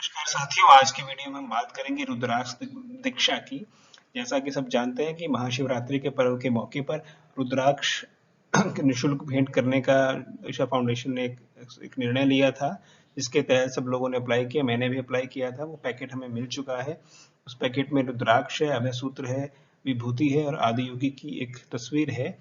नमस्कार साथियों, आज की वीडियो में हम बात करेंगे रुद्राक्ष दीक्षा की। जैसा कि सब जानते हैं कि महाशिवरात्रि के पर्व के मौके पर रुद्राक्ष निःशुल्क भेंट करने का ईशा फाउंडेशन ने एक निर्णय लिया था, जिसके तहत सब लोगों ने अप्लाई किया। मैंने भी अप्लाई किया था। वो पैकेट हमें मिल चुका है। उस पैकेट में रुद्राक्ष है, अभय सूत्र है, विभूति है और आदि योगी की एक तस्वीर है।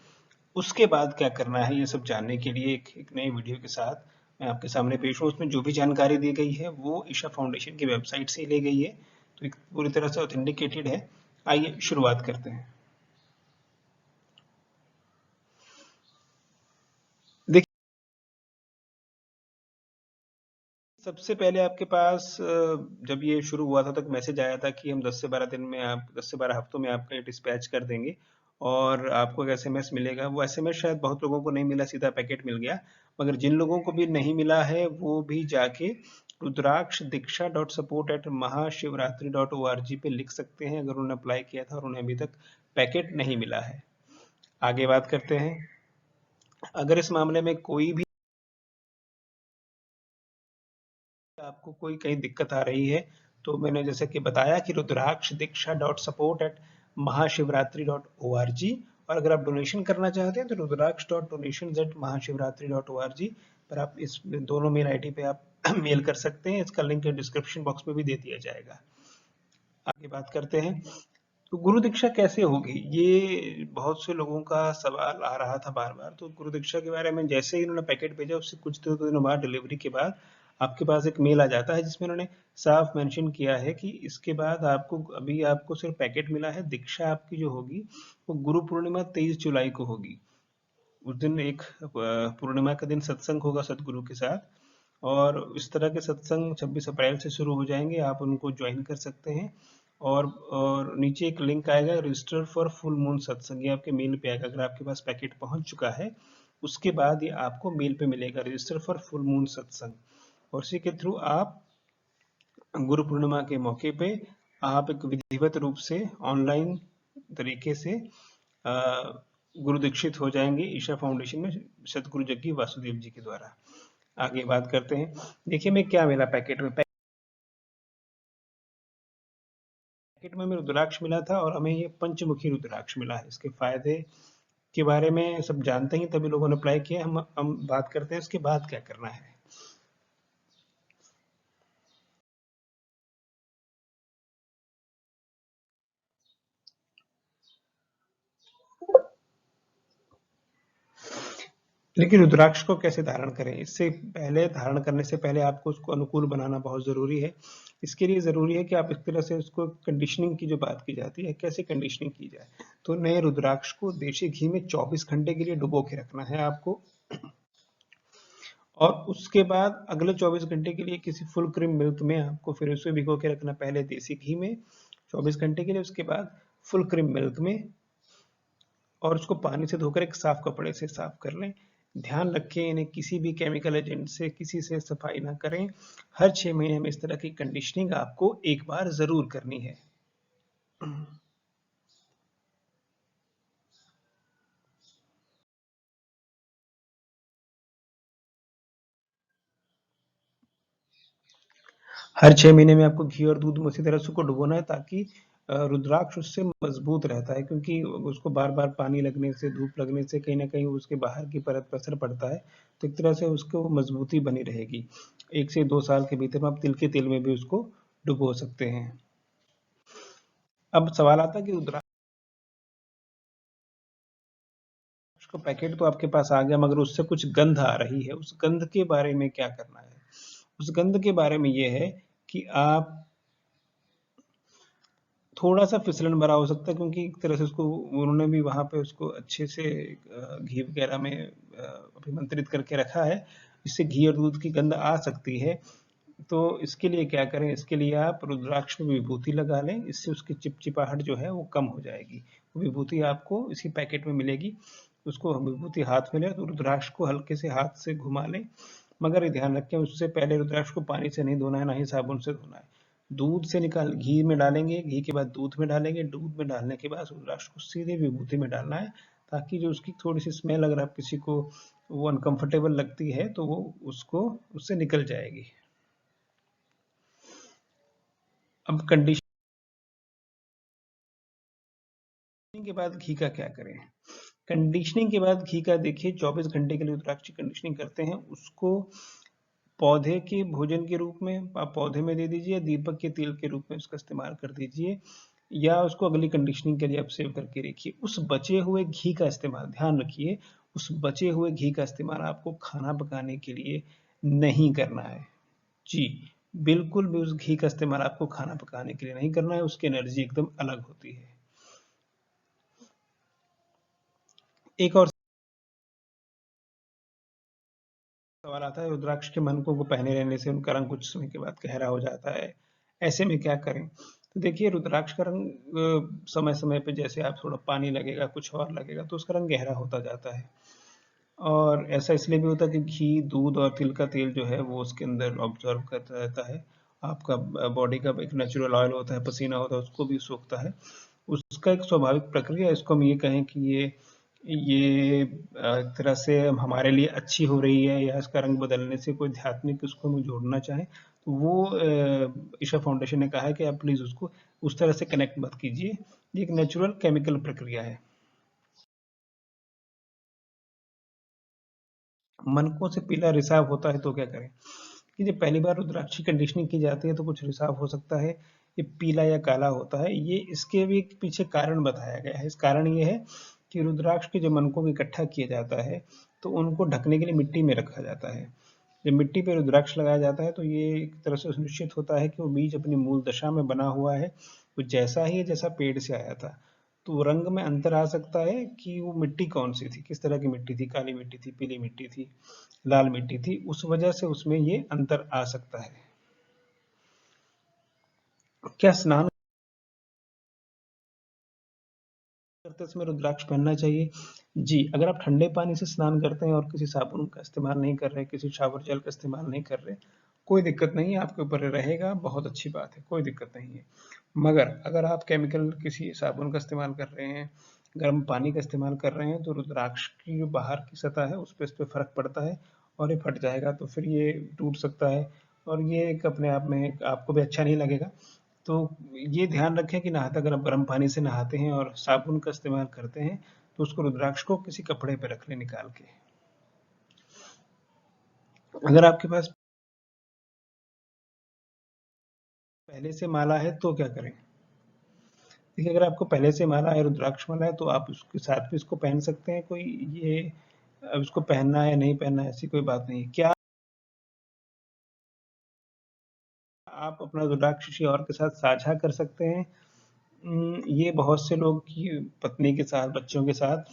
उसके बाद क्या करना है, ये सब जानने के लिए एक नई वीडियो के साथ मैं आपके सामने पेश हूँ। उसमें जो भी जानकारी दी गई है वो ईशा फाउंडेशन की वेबसाइट से ही ली गई है, तो एक पूरी तरह से ऑथेंटिकेटेड है। आइए शुरुआत करते हैं। देखिए, सबसे पहले आपके पास जब ये शुरू हुआ था तो एक मैसेज आया था कि हम 10 से 12 दिन में, आप 10 से 12 हफ्तों में आपका डिस्पैच कर देंगे और आपको एक एसएमएस मिलेगा। वो एसएमएस शायद बहुत लोगों को नहीं मिला, सीधा पैकेट मिल गया। मगर जिन लोगों को भी नहीं मिला है वो भी जाके रुद्राक्ष दीक्षा .support@महाशिवरात्रि.org पे लिख सकते हैं, अगर उन्होंने अप्लाई किया था और उन्हें अभी तक पैकेट नहीं मिला है। आगे बात करते हैं। अगर इस मामले में कोई भी आपको कोई कहीं दिक्कत आ रही है, तो मैंने जैसे कि बताया कि रुद्राक्ष दीक्षा .support@महाशिवरात्रि.org, और अगर आप डोनेशन करना चाहते हैं तो रुद्राक्ष.donations@महाशिवरात्रि.org पर आप इस दोनों मेल आईडी पे आप मेल कर सकते हैं। इसका लिंक डिस्क्रिप्शन बॉक्स में भी दे दिया जाएगा। आगे बात करते हैं। तो गुरु दीक्षा कैसे होगी, ये बहुत से लोगों का सवाल आ रहा था बार बार। तो गुरु दीक्षा के बारे में जैसे ही इन्होंने पैकेट भेजा, उससे कुछ दिनों बाद, डिलीवरी के बाद आपके पास एक मेल आ जाता है जिसमें उन्होंने साफ मेंशन किया है कि इसके बाद आपको, अभी आपको सिर्फ पैकेट मिला है। दीक्षा आपकी जो होगी वो गुरु पूर्णिमा 23 जुलाई को होगी। उस दिन एक पूर्णिमा का दिन सत्संग होगा सतगुरु के साथ, और इस तरह के सत्संग 26 अप्रैल से शुरू हो जाएंगे। आप उनको ज्वाइन कर सकते हैं। और नीचे एक लिंक आएगा, रजिस्टर फॉर फुल मून सत्संग, ये आपके मेल पे आएगा। अगर आपके पास पैकेट पहुंच चुका है, उसके बाद ये आपको मेल पे मिलेगा, रजिस्टर फॉर फुल मून सत्संग। और इसी के थ्रू आप गुरु पूर्णिमा के मौके पे आप एक विधिवत रूप से ऑनलाइन तरीके से गुरु दीक्षित हो जाएंगे ईशा फाउंडेशन में, सतगुरु जग्गी वासुदेव जी के द्वारा। आगे बात करते हैं। देखिए मैं क्या मिला पैकेट में। पैकेट में हमें रुद्राक्ष मिला था और हमें ये पंचमुखी रुद्राक्ष मिला है। इसके फायदे के बारे में सब जानते हैं, तभी लोगों ने अप्लाई किया। हम बात करते हैं इसके बाद क्या करना है। लेकिन रुद्राक्ष को कैसे धारण करें, इससे पहले, धारण करने से पहले आपको उसको अनुकूल बनाना बहुत जरूरी है। इसके लिए जरूरी है कि आप इस तरह से उसको, कंडीशनिंग की जो बात की जाती है, कैसे कंडीशनिंग की जाए। तो नए रुद्राक्ष को देशी घी में 24 घंटे के लिए डुबो के रखना है आपको, और उसके बाद अगले 24 घंटे के लिए किसी फुल क्रीम मिल्क में आपको फिर उसे भिगो के रखना। पहले देसी घी में 24 घंटे के लिए, उसके बाद फुल क्रीम मिल्क में, और उसको पानी से धोकर एक साफ कपड़े से साफ कर लें। ध्यान रखें, इन्हें किसी भी केमिकल एजेंट से, किसी से सफाई ना करें। हर 6 महीने में इस तरह की कंडीशनिंग आपको एक बार जरूर करनी है। हर 6 महीने में आपको घी और दूध में उसी तरह से उसको डुबोना है, ताकि रुद्राक्ष उससे मजबूत रहता है, क्योंकि उसको बार बार पानी लगने से, धूप लगने से कहीं ना कहीं उसके बाहर की परत पर असर पड़ता है। तो एक तरह से उसको मजबूती बनी रहेगी। 1 से 2 साल के भीतर में आप तिल के तेल में भी उसको डुबो सकते हैं। अब सवाल आता है कि रुद्राक्ष का पैकेट तो आपके पास आ गया, मगर उससे कुछ गंध आ रही है, उस गंध के बारे में क्या करना है। उस गंध के बारे में यह है कि आप, थोड़ा सा फिसलन भरा हो सकता है, क्योंकि एक तरह से उसको उन्होंने भी वहां पे उसको अच्छे से घी वगैरह में अभिमंत्रित करके रखा है, जिससे घी और दूध की गंध आ सकती है। तो इसके लिए क्या करें, इसके लिए आप रुद्राक्ष में विभूति लगा लें, इससे उसकी चिपचिपाहट जो है वो कम हो जाएगी। वो विभूति आपको इसी पैकेट में मिलेगी। उसको विभूति हाथ में लें तो रुद्राक्ष को हल्के से हाथ से घुमा लें, मगर ये ध्यान रखें उससे पहले रुद्राक्ष को पानी से नहीं धोना है, ना ही साबुन से धोना है। दूध से निकाल, घी में डालेंगे, घी के बाद दूध में डालेंगे, दूध में डालने के बाद रुद्राक्ष को सीधे विभूति में डालना है, ताकि जो उसकी थोड़ी सी स्मेल, अगर आप किसी को वो अनकंफर्टेबल लगती है तो वो उसको, उससे निकल जाएगी। अब कंडीशनिंग के बाद घी का क्या करें? कंडीशनिंग के बाद घी का देखिए 24 घंटे के लिए रुद्राक्ष की कंडीशनिंग करते हैं, उसको पौधे के भोजन के रूप में आप पौधे में दे दीजिए, दीपक के तेल के रूप में उसका इस्तेमाल कर दीजिए, या उसको अगली कंडीशनिंग के लिए आप सेव करके रखिए। उस बचे हुए घी का इस्तेमाल, ध्यान रखिए, उस बचे हुए घी का इस्तेमाल आपको खाना पकाने के लिए नहीं करना है। जी, बिल्कुल भी उस घी का इस्तेमाल आपको खाना पकाने के लिए नहीं करना है, उसकी एनर्जी एकदम अलग होती है। एक और सवाल आता है, रुद्राक्ष के मनकों को पहने रहने से उनका रंग कुछ समय के बाद गहरा हो जाता है, ऐसे में क्या करें? तो देखिए, रुद्राक्ष का रंग समय समय पे जैसे आप थोड़ा पानी लगेगा, कुछ और लगेगा, तो उसका रंग गहरा होता जाता है। और ऐसा इसलिए भी होता है कि घी, दूध और तिल का तेल जो है वो उसके अंदर ऑब्जर्व करता रहता है। आपका बॉडी का एक नेचुरल ऑयल होता है, पसीना होता है, उसको भी सोखता है। उसका एक स्वाभाविक प्रक्रिया है, इसको हम ये कहें कि ये एक तरह से हमारे लिए अच्छी हो रही है, या इसका रंग बदलने से कोई आध्यात्मिक उसको हम जोड़ना चाहें, तो वो ईशा फाउंडेशन ने कहा है कि आप प्लीज उसको उस तरह से कनेक्ट मत कीजिए। ये एक नेचुरल केमिकल प्रक्रिया है। मनकों से पीला रिसाव होता है तो क्या करें? कि जब पहली बार रुद्राक्ष की कंडीशनिंग की जाती है तो कुछ रिसाव हो सकता है, ये पीला या काला होता है। ये इसके भी पीछे कारण बताया गया है। इस कारण ये है कि रुद्राक्ष के जो मनकों को इकट्ठा किया जाता है तो उनको ढकने के लिए मिट्टी में रखा जाता है। जब मिट्टी पे रुद्राक्ष लगाया जाता है तो ये एक तरह से सुनिश्चित होता है कि वो बीज अपनी मूल दशा में बना हुआ है, वो जैसा ही है जैसा पेड़ से आया था। तो रंग में अंतर आ सकता है कि वो मिट्टी कौन सी थी, किस तरह की मिट्टी थी, काली मिट्टी थी, पीली मिट्टी थी, लाल मिट्टी थी, उस वजह से उसमें ये अंतर आ सकता है। क्या स्नान करते समय रुद्राक्ष पहनना चाहिए? जी, अगर आप ठंडे पानी से स्नान करते हैं और किसी साबुन का इस्तेमाल नहीं कर रहे, किसी शावर जेल का इस्तेमाल नहीं कर रहे, कोई दिक्कत नहीं है, आपके ऊपर रहेगा, बहुत अच्छी बात है, कोई दिक्कत नहीं है। मगर अगर आप केमिकल किसी साबुन का इस्तेमाल कर रहे हैं, गर्म पानी का इस्तेमाल कर रहे हैं, तो रुद्राक्ष की जो बाहर की सतह है उस पर इस पे फर्क पड़ता है और ये फट जाएगा, तो फिर ये टूट सकता है और ये एक अपने आप में आपको भी अच्छा नहीं लगेगा। तो ये ध्यान रखें कि नहाते, अगर आप गर्म पानी से नहाते हैं और साबुन का इस्तेमाल करते हैं तो उसको रुद्राक्ष को किसी कपड़े पे रख लें निकाल के। अगर आपके पास पहले से माला है तो क्या करें? देखिए, अगर आपको पहले से माला है, रुद्राक्ष माला है, तो आप उसके साथ भी इसको पहन सकते हैं। कोई ये अब इसको पहनना है नहीं पहनना है ऐसी कोई बात नहीं है। क्या आप अपना रुद्राक्ष किसी और के साथ साझा कर सकते हैं? ये बहुत से लोग की पत्नी के साथ, बच्चों के साथ,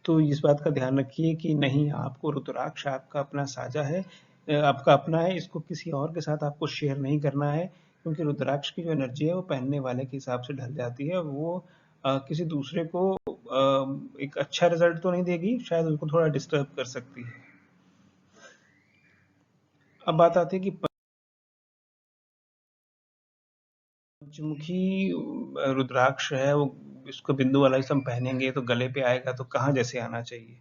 तो इस बात का ध्यान रखिए कि नहीं, आपको रुद्राक्ष आपका अपना साझा है, आपका अपना है, इसको किसी और के साथ आपको शेयर नहीं करना है, क्योंकि रुद्राक्ष की जो एनर्जी है वो पहनने वाले के हिसाब से ढल जाती है। वो किसी दूसरे को एक अच्छा रिजल्ट तो नहीं देगी, शायद उनको थोड़ा डिस्टर्ब कर सकती है। अब बात आती है कि पंचमुखी रुद्राक्ष है वो, इसको बिंदु वाला ही हम पहनेंगे तो गले पे आएगा, तो कहाँ जैसे आना चाहिए?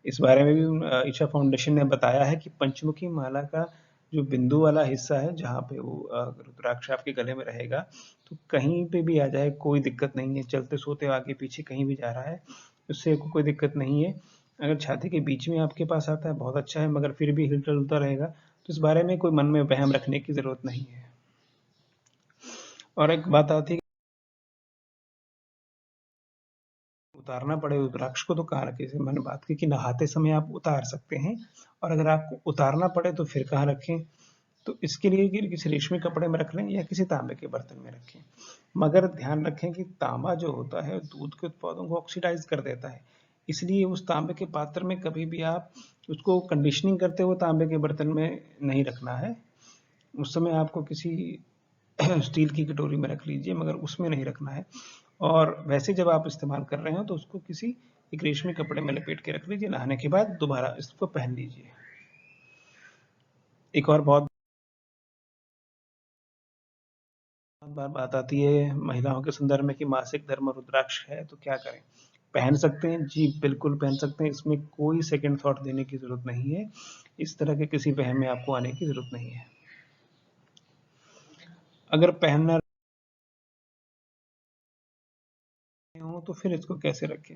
इस बारे में भी ईशा फाउंडेशन ने बताया है कि पंचमुखी माला का जो बिंदु वाला हिस्सा है, जहाँ पे वो रुद्राक्ष आपके गले में रहेगा, तो कहीं पे भी आ जाए कोई दिक्कत नहीं है। चलते सोते आगे पीछे कहीं भी जा रहा है, उससे कोई दिक्कत नहीं है। अगर छाती के बीच में आपके पास आता है बहुत अच्छा है, मगर फिर भी हिलता डुलता रहेगा तो इस बारे में कोई मन में वहम रखने की जरूरत नहीं है। और एक बात आती है, उतारना पड़े रुद्राक्ष को तो कहाँ रखें? जैसे मैंने बात की कि नहाते समय आप उतार सकते हैं, और अगर आपको उतारना पड़े तो फिर कहाँ रखें? तो इसके लिए कि किसी रेशमी कपड़े में रख लें या किसी तांबे के बर्तन में रखें। मगर ध्यान रखें कि तांबा जो होता है दूध के उत्पादों को ऑक्सीडाइज कर देता है, इसलिए उस तांबे के पात्र में कभी भी आप उसको कंडीशनिंग करते हुए तांबे के बर्तन में नहीं रखना है। उस समय आपको किसी स्टील की कटोरी में रख लीजिए, मगर उसमें नहीं रखना है। और वैसे जब आप इस्तेमाल कर रहे हो तो उसको किसी एक रेशमी कपड़े में लपेट के रख लीजिए, नहाने के बाद दोबारा इसको पहन लीजिए। एक और बहुत बार बात आती है महिलाओं के संदर्भ में कि मासिक धर्म रुद्राक्ष है तो क्या करें? पहन सकते हैं जी, बिल्कुल पहन सकते हैं, इसमें कोई सेकंड थॉट देने की जरूरत नहीं है। इस तरह के किसी वहम में आपको आने की जरूरत नहीं है। अगर पहनना हो तो फिर इसको कैसे रखें?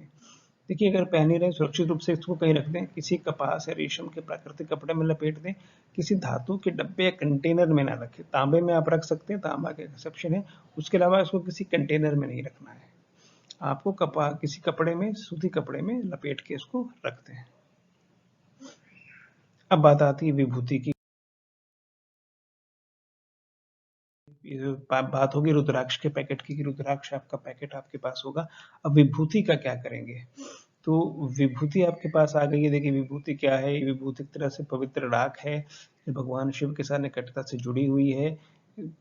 देखिए, अगर पहन ही रहे सुरक्षित रूप से इसको कहीं रख दें, किसी कपास या रेशम के प्राकृतिक कपड़े में लपेट दें, किसी धातु के डब्बे या कंटेनर में ना रखें। तांबे में आप रख सकते हैं, तांबा का एक्सेप्शन है। उसके अलावा इसको किसी कंटेनर में नहीं रखना है। आपको किसी कपड़े में, सूती कपड़े में लपेट के इसको रखते हैं। अब बात आती है विभूति की। बात होगी रुद्राक्ष के पैकेट की, कि रुद्राक्ष आपका पैकेट आपके पास होगा। अब विभूति का क्या करेंगे? तो विभूति आपके पास आ गई है। देखिए, विभूति क्या है? ये विभूति एक तरह से पवित्र राख है, ये भगवान शिव के साथ निकटता से जुड़ी हुई है।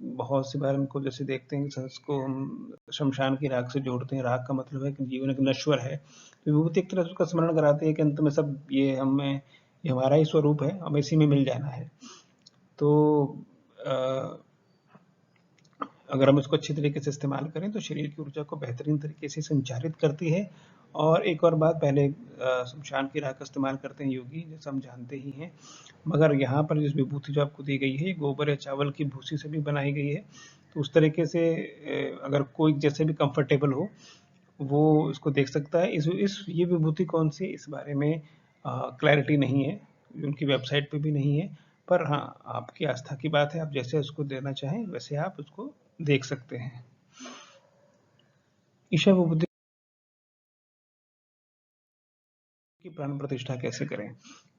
बहुत सी बार हमको जैसे देखते हैं कि इसको हम शमशान की राख से जोड़ते हैं। राख का मतलब है कि जीवन एक नश्वर है। तो विभूति एक तरह से उसका स्मरण कराती है कि अंत में सब ये हमारा ही स्वरूप है, हमें इसी में मिल जाना है। तो अगर हम इसको अच्छी तरीके से इस्तेमाल करें तो शरीर की ऊर्जा को बेहतरीन तरीके से संचारित करती है। और एक और बात, पहले शमशान की राख का इस्तेमाल करते हैं योगी, जैसा हम जानते ही हैं। मगर यहाँ पर जिस विभूति जो आपको दी गई है, ये गोबर या चावल की भूसी से भी बनाई गई है। तो उस तरीके से अगर कोई जैसे भी कंफर्टेबल हो वो इसको देख सकता है। इस ये विभूति कौन सी, इस बारे में क्लैरिटी नहीं है, उनकी वेबसाइट पे भी नहीं है। पर हाँ, आपकी आस्था की बात है, आप जैसे उसको देना चाहें वैसे आप उसको देख सकते हैं। ईशा विभूति की प्राण प्रतिष्ठा कैसे करें?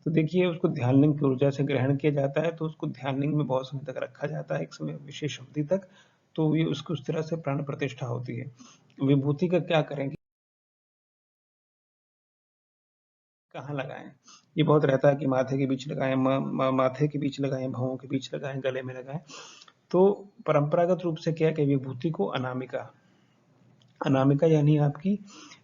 तो देखिए, उसको ध्यान लिंग की ऊर्जा से ग्रहण किया जाता है। तो उसको ध्यान लिंग में बहुत समय तक रखा जाता है, एक समय विशेष अवधि तक। तो ये उसको उस तरह से प्राण प्रतिष्ठा होती है। विभूति का क्या करेंगे, कहाँ लगाएं? ये बहुत रहता है कि माथे के बीच लगाएं, माथे के बीच लगाएं, भौहों के बीच लगाएं, गले में लगाएं। तो परंपरागत रूप से क्या है कि विभूति को अनामिका अनामिका यानी आपकी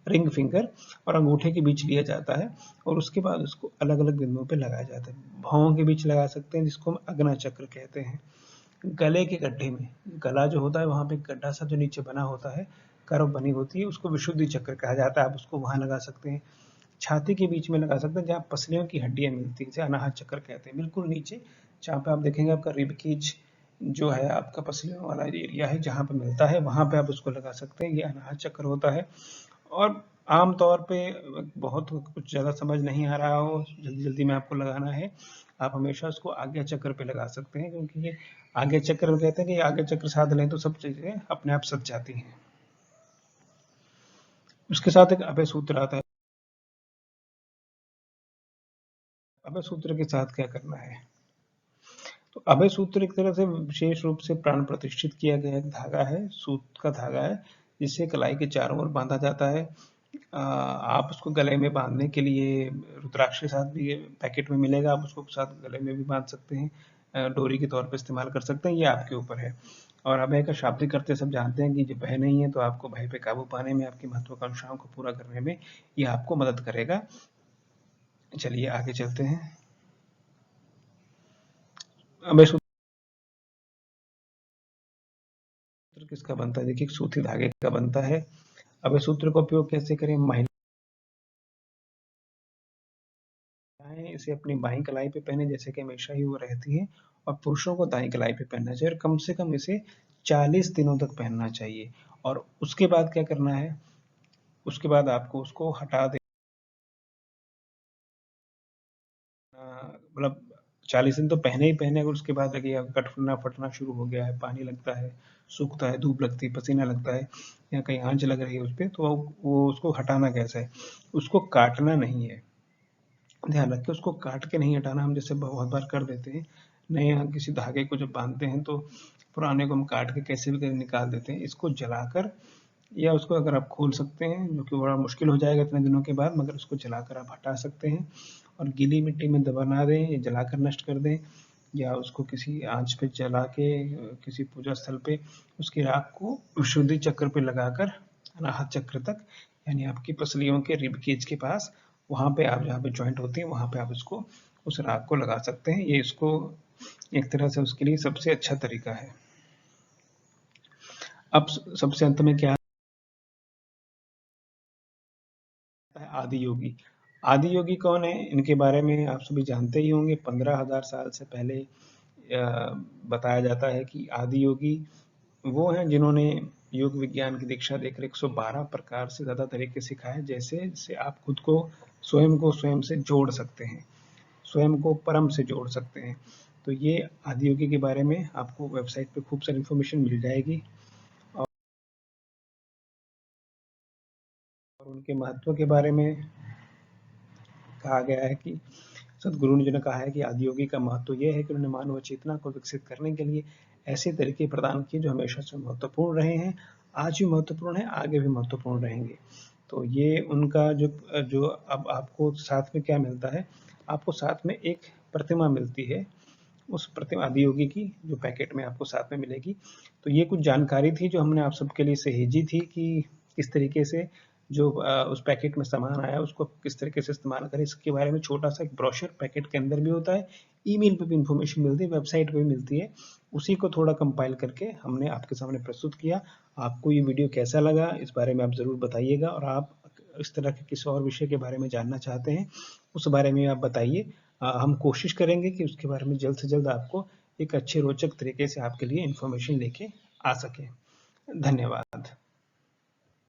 रिंग फिंगर और अंगूठे के बीच लिया जाता है, और उसके बाद उसको अलग अलग बिंदुओं पे लगाया जाता है। भौहों के बीच लगा सकते हैं, जिसको हम अग्ना चक्र कहते हैं। गले के गड्ढे में, गला जो होता है वहां पे गड्ढा सा जो नीचे बना होता है, कर्व बनी होती है, उसको विशुद्धि चक्र कहा जाता है। आप उसको वहां लगा सकते हैं। छाती के बीच में लगा सकते हैं, जहाँ पसलियों की हड्डियां मिलती है, जिसे अनाहत चक्र कहते हैं। बिल्कुल नीचे जहाँ पे आप देखेंगे आपका रिबकेज जो है, आपका पसलियों वाला एरिया है, जहाँ पे मिलता है वहां पे आप उसको लगा सकते हैं। ये अनाहत चक्र होता है। और आम तौर पे बहुत कुछ ज़्यादा समझ नहीं आ रहा हो, जल्दी जल्दी में आपको लगाना है, आप हमेशा उसको आज्ञा चक्र पे लगा सकते हैं, क्योंकि ये आज्ञा चक्र में कहते हैं कि आज्ञा चक्र साध लें तो सब चीजें अपने आप सज जाती हैं। उसके साथ एक अभय सूत्र आता है। अभय सूत्र के साथ क्या करना है? तो अभय सूत्र एक तरह से विशेष रूप से प्राण प्रतिष्ठित किया गया एक धागा है, सूत का धागा है, जिससे कलाई के चारों ओर बांधा जाता है। आप उसको गले में बांधने के लिए रुद्राक्ष के साथ भी पैकेट में मिलेगा, आप उसको साथ गले में भी बांध सकते हैं, डोरी के तौर पर इस्तेमाल कर सकते हैं, ये आपके ऊपर है। और अभय का शाब्दिक करते सब जानते हैं कि जब भय नहीं है तो आपको भय पे काबू पाने में, आपकी महत्वाकांक्षाओं को पूरा करने में ये आपको मदद करेगा। चलिए आगे चलते हैं। अभय सूत्र किसका बनता है? देखिए, सूती धागे का बनता है। अभय सूत्र का उपयोग कैसे करें? महिलाएं इसे अपनी बाईं कलाई पे पहने, जैसे कि हमेशा ही वो रहती है, और पुरुषों को दाईं कलाई पे पहनना चाहिए, और कम से कम इसे 40 दिनों तक पहनना चाहिए। और उसके बाद क्या करना है? उसके बाद आपको उसको हटा देना, मतलब 40 दिन तो पहने ही पहने, अगर उसके बाद लगे कटना फटना शुरू हो गया है, पानी लगता है, सूखता है, धूप लगती है, पसीना लगता है, या कहीं आंच लग रही है उस पर, तो वो उसको हटाना कैसे है? उसको काटना नहीं है, ध्यान रखें, उसको काट के नहीं हटाना। हम जैसे बहुत बार कर देते हैं, नए किसी धागे को जब बांधते हैं तो पुराने को हम काट के कैसे भी निकाल देते हैं। इसको जलाकर, या उसको अगर आप खोल सकते हैं, जो कि बड़ा मुश्किल हो जाएगा इतने दिनों के बाद, मगर उसको जलाकर आप हटा सकते हैं। और गीली मिट्टी में दबा दें या जलाकर नष्ट कर दें, या उसको किसी आंच पे जला के किसी पूजा स्थल पे उसकी राख को विशुद्धि चक्र पे लगाकर अनाहत चक्र तक, यानी आपकी पसलियों के रिब केज के पास, वहां पे आप जहाँ पे ज्वाइंट होती है वहां पे आप इसको, उस राख को लगा सकते हैं। ये इसको एक तरह से उसके लिए सबसे अच्छा तरीका है। अब सबसे अंत में क्या है? आदि योगी। आदि योगी कौन है? इनके बारे में आप सभी जानते ही होंगे। 15,000 साल से पहले बताया जाता है कि आदि योगी वो हैं जिन्होंने योग विज्ञान की दीक्षा देकर 112 प्रकार से ज़्यादा तरीके सिखाए, जैसे आप खुद को स्वयं से जोड़ सकते हैं, स्वयं को परम से जोड़ सकते हैं। तो ये आदियोगी के बारे में आपको वेबसाइट पे खूब सारी इन्फॉर्मेशन मिल जाएगी और उनके महत्व के बारे में कहा गया है कि सदगुरु ने कहा है कि आदियोगी का महत्व यह है कि उन्होंने मानव चेतना को विकसित करने के लिए ऐसे तरीके प्रदान किए जो हमेशा से महत्वपूर्ण रहे हैं, आज भी महत्वपूर्ण है, आगे भी महत्वपूर्ण रहेंगे। तो ये उनका जो जो अब आपको साथ में क्या मिलता है, आपको साथ में एक प्रतिमा मिलती है, उस प्रतिमा आदियोगी की जो पैकेट में आपको साथ में मिलेगी। तो ये कुछ जानकारी थी जो हमने आप सबके लिए सहेजी थी कि किस तरीके से जो उस पैकेट में सामान आया उसको किस तरीके से इस्तेमाल करें, इसके बारे में छोटा सा एक ब्रोशर पैकेट के अंदर भी होता है, ईमेल पे भी इंफॉर्मेशन मिलती है, वेबसाइट पे भी मिलती है। उसी को थोड़ा कंपाइल करके हमने आपके सामने प्रस्तुत किया। आपको ये वीडियो कैसा लगा इस बारे में आप ज़रूर बताइएगा, और आप इस तरह के किसी और विषय के बारे में जानना चाहते हैं उस बारे में आप बताइए। हम कोशिश करेंगे कि उसके बारे में जल्द से जल्द आपको एक अच्छे रोचक तरीके से आपके लिए इन्फॉर्मेशन लेके आ सके। धन्यवाद।